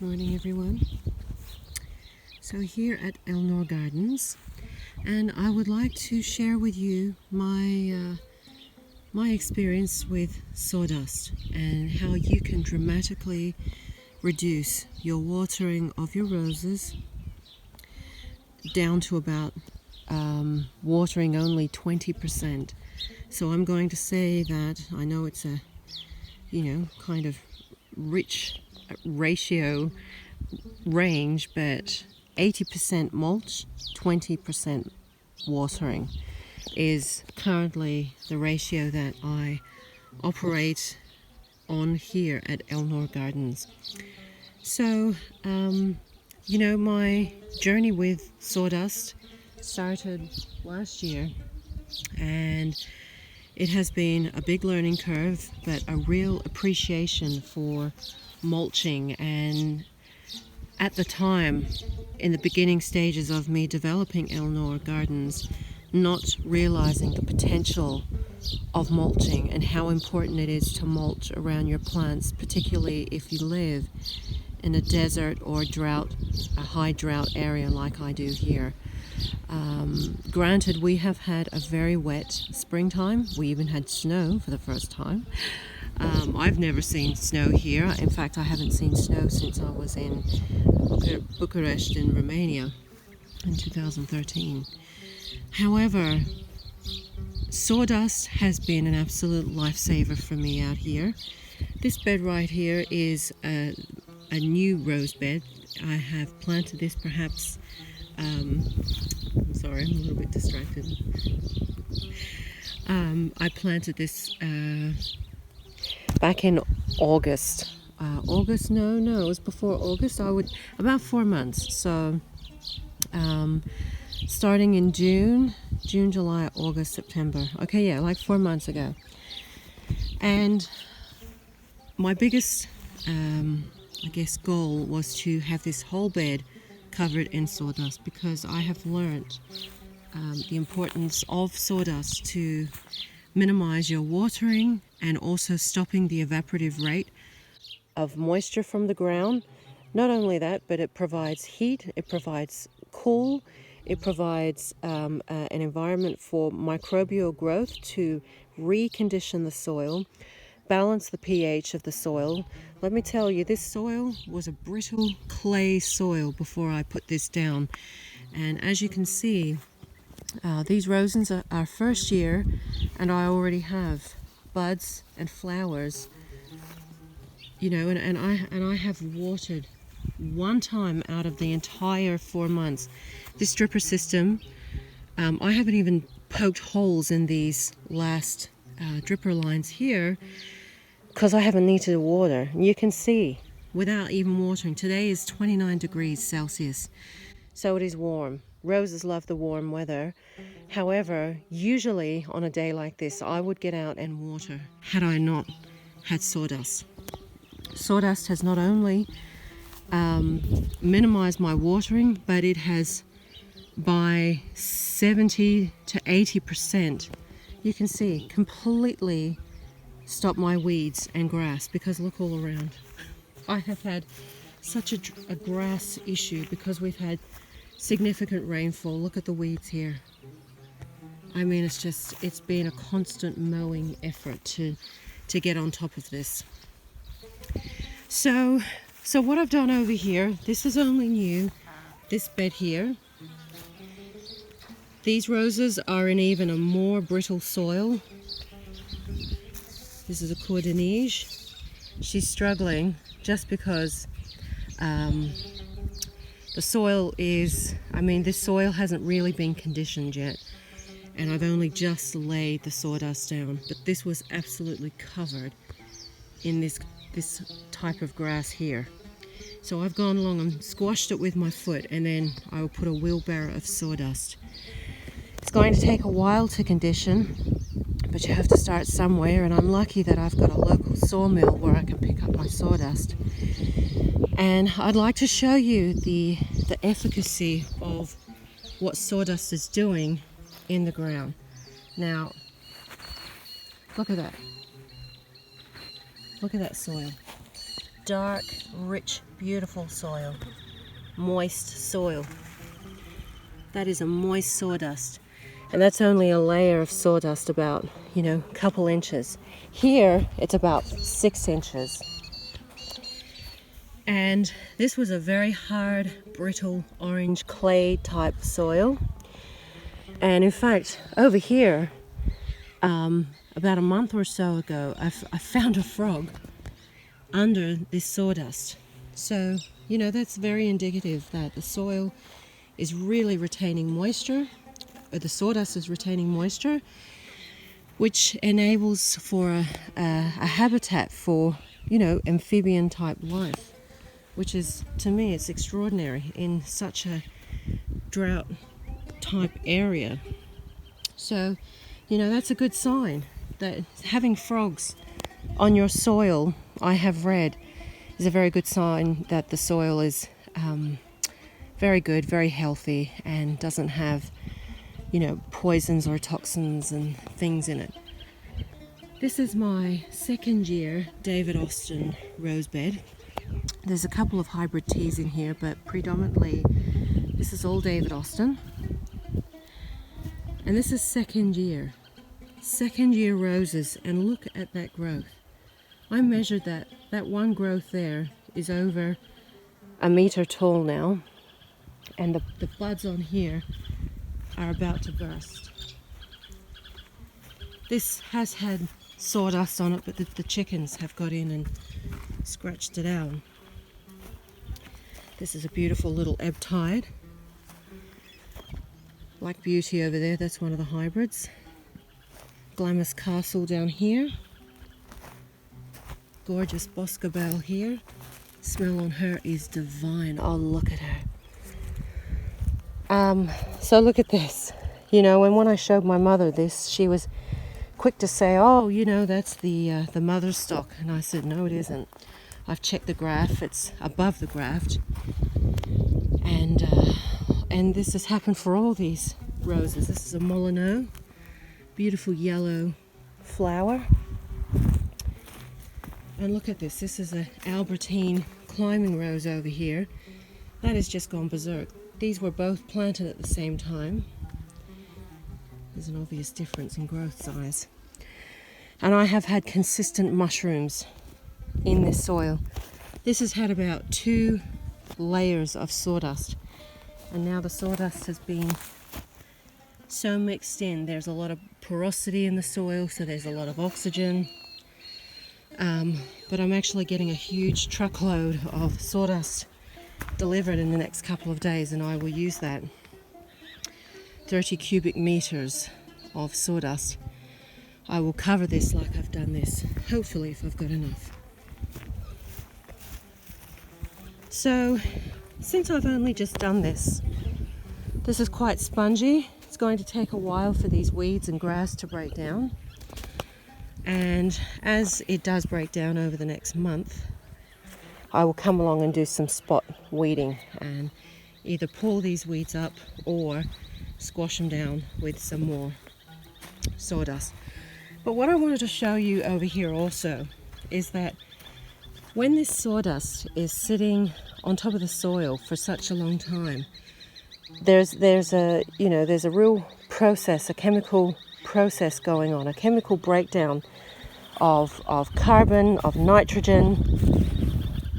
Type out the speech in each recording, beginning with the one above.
morning everyone. So here at Elnor Gardens, and I would like to share with you my experience with sawdust and how you can dramatically reduce your watering of your roses down to about watering only 20%. So I'm going to say that I know it's a kind of rich ratio range, but 80% mulch, 20% watering is currently the ratio that I operate on here at Elnor Gardens. So my journey with sawdust started last year, and it has been a big learning curve, but a real appreciation for mulching. And at the time, in the beginning stages of me developing Elnor Gardens, not realizing the potential of mulching and how important it is to mulch around your plants, particularly if you live in a desert or a high drought area like I do here. Granted, we have had a very wet springtime. We even had snow for the first time. I've never seen snow here. In fact, I haven't seen snow since I was in Bucharest in Romania in 2013. However, sawdust has been an absolute lifesaver for me out here. This bed right here is a new rose bed. I have planted this perhaps sorry, I'm a little bit distracted. I planted this back in August. No, it was before August. About 4 months. So starting in June, July, August, September. Okay, yeah, like 4 months ago. And my biggest, goal was to have this whole bed covered in sawdust, because I have learned the importance of sawdust to minimize your watering and also stopping the evaporative rate of moisture from the ground. Not only that, but it provides heat, it provides cool, it provides an environment for microbial growth to recondition the soil, balance the pH of the soil. Let me tell you, this soil was a brittle clay soil before I put this down. And as you can see, these roses are first year, and I already have buds and flowers. And I have watered one time out of the entire 4 months. This dripper system, I haven't even poked holes in these last dripper lines here, because I haven't needed water. And you can see, without even watering, today is 29 degrees Celsius, so it is warm. Roses love the warm weather. However, usually on a day like this, I would get out and water had I not had sawdust. Sawdust has not only minimized my watering, but it has, by 70 to 80%, you can see, completely stop my weeds and grass, because look all around. I have had such a grass issue because we've had significant rainfall. Look at the weeds here. I mean, it's been a constant mowing effort to get on top of this. So what I've done over here, this is only new, this bed here. These roses are in even a more brittle soil. This is a cordonige. She's struggling just because the soil is, this soil hasn't really been conditioned yet, and I've only just laid the sawdust down, but this was absolutely covered in this type of grass here. So I've gone along and squashed it with my foot, and then I will put a wheelbarrow of sawdust. It's going to take a while to condition, but you have to start somewhere, and I'm lucky that I've got a local sawmill where I can pick up my sawdust. And I'd like to show you the efficacy of what sawdust is doing in the ground. Now, look at that. Look at that soil. dark, rich, beautiful soil. Moist soil. That is a moist sawdust. And that's only a layer of sawdust about, a couple inches. Here, it's about 6 inches. And this was a very hard, brittle, orange clay type soil. And in fact, over here, about a month or so ago, I found a frog under this sawdust. So, that's very indicative that the soil is really retaining moisture, or the sawdust is retaining moisture, which enables for a habitat for, amphibian type life, which is, to me, it's extraordinary in such a drought type area. So, that's a good sign that having frogs on your soil, I have read, is a very good sign that the soil is very good, very healthy, and doesn't have, poisons or toxins and things in it. This is my second year David Austin rose bed. There's a couple of hybrid teas in here, but predominantly this is all David Austin. And this is second year roses, and look at that growth. I measured that one growth there is over 1 meter tall now, and the buds on here are about to burst. This has had sawdust on it, but the chickens have got in and scratched it out. This is a beautiful little ebb tide. Black Beauty over there, that's one of the hybrids. Glamis Castle down here. Gorgeous Boscobel here. Smell on her is divine. Oh, look at her. So look at this. When I showed my mother this, she was quick to say, oh, that's the mother stock. And I said, no, it isn't. I've checked the graph. It's above the graft. And this has happened for all these roses. This is a Molyneux. Beautiful yellow flower. And look at this. This is an Albertine climbing rose over here. That has just gone berserk. These were both planted at the same time. There's an obvious difference in growth size. And I have had consistent mushrooms in this soil. This has had about 2 layers of sawdust. And now the sawdust has been so mixed in. There's a lot of porosity in the soil, so there's a lot of oxygen. But I'm actually getting a huge truckload of sawdust delivered in the next couple of days, and I will use that. 30 cubic meters of sawdust. I will cover this like I've done this, hopefully, if I've got enough. So, since I've only just done this is quite spongy. It's going to take a while for these weeds and grass to break down. And as it does break down over the next month, I will come along and do some spot weeding and either pull these weeds up or squash them down with some more sawdust. But what I wanted to show you over here also is that when this sawdust is sitting on top of the soil for such a long time, there's a real process, a chemical process going on, a chemical breakdown of carbon, of nitrogen.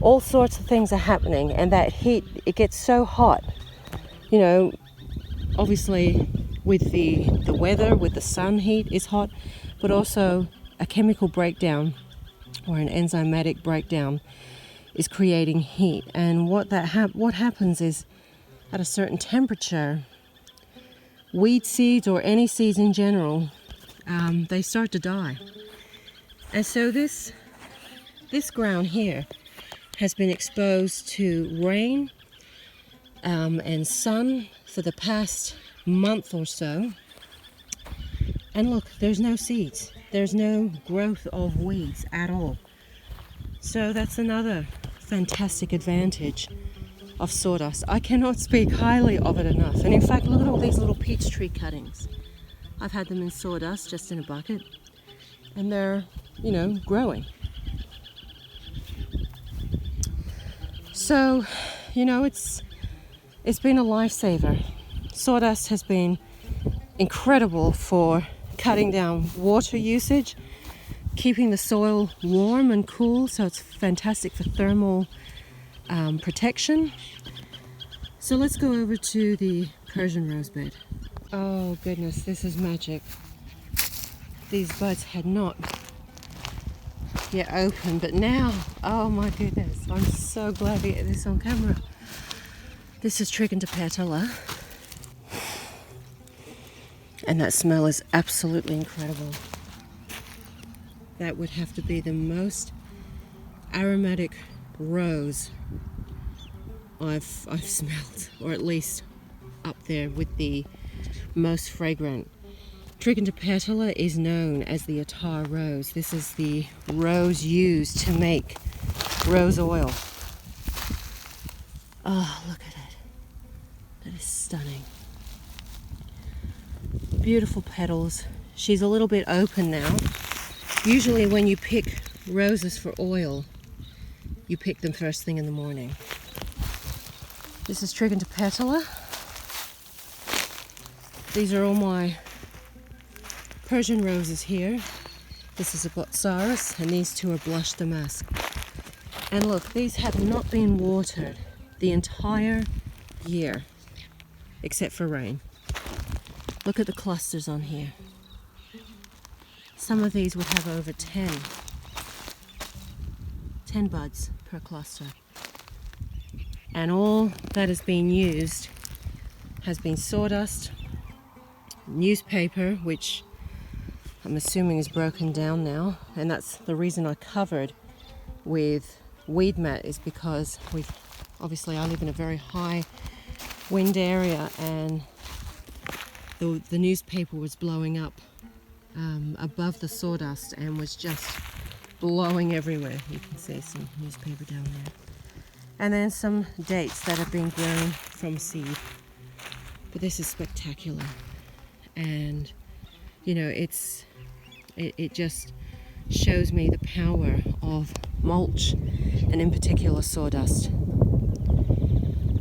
All sorts of things are happening, and that heat, it gets so hot. Obviously with the weather, with the sun, heat is hot, but also a chemical breakdown or an enzymatic breakdown is creating heat. And what happens is, at a certain temperature, weed seeds or any seeds in general, they start to die. And so this ground here has been exposed to rain and sun for the past month or so. And look, there's no seeds. There's no growth of weeds at all. So that's another fantastic advantage of sawdust. I cannot speak highly of it enough. And in fact, look at all these little peach tree cuttings. I've had them in sawdust, just in a bucket, and they're, growing. So, you know, it's been a lifesaver. Sawdust has been incredible for cutting down water usage, keeping the soil warm and cool, so it's fantastic for thermal protection. So let's go over to the Persian rose bed. Oh goodness, this is magic. These buds had not yet opened, but now, oh my goodness, I'm so glad to get this on camera. This is Trichintopetala, and that smell is absolutely incredible. That would have to be the most aromatic rose I've smelled, or at least up there with the most fragrant. Trichintopetala is known as the attar rose. This is the rose used to make rose oil. Oh, look at it. That is stunning. Beautiful petals. She's a little bit open now. Usually when you pick roses for oil, you pick them first thing in the morning. This is Trichintopetala. These are all my Persian roses here. This is a Botsaris, and these two are Blush Damask. And look, these have not been watered the entire year, except for rain. Look at the clusters on here. Some of these would have over 10 buds per cluster. And all that has been used has been sawdust, newspaper, which I'm assuming is broken down now, and that's the reason I covered with weed mat, is because obviously I live in a very high wind area, and the newspaper was blowing up above the sawdust and was just blowing everywhere. You can see some newspaper down there. And then some dates that have been grown from seed. But this is spectacular. And, you know, it just shows me the power of mulch, and in particular sawdust.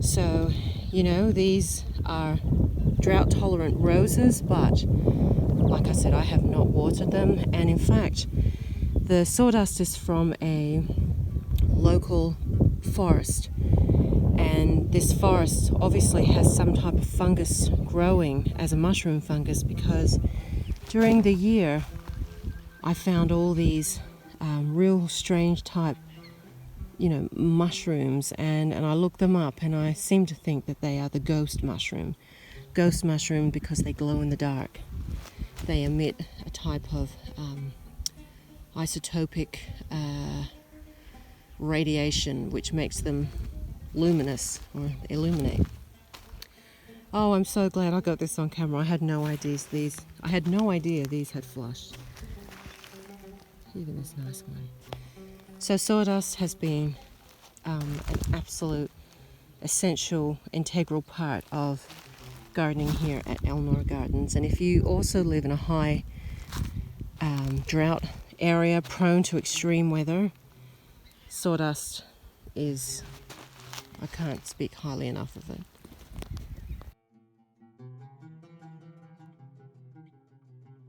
So, you know, these are drought tolerant roses, but like I said, I have not watered them. And in fact, the sawdust is from a local forest, and this forest obviously has some type of fungus growing as a mushroom fungus, because during the year I found all these real strange type, you know, mushrooms, and I looked them up, and I seem to think that they are the ghost mushroom because they glow in the dark. They emit a type of isotopic radiation which makes them luminous or illuminate. Oh, I'm so glad I got this on camera. I had no idea these had flushed. Even this nice one. So sawdust has been an absolute essential, integral part of gardening here at Elnor Gardens. And if you also live in a high drought area prone to extreme weather, sawdust is, I can't speak highly enough of it.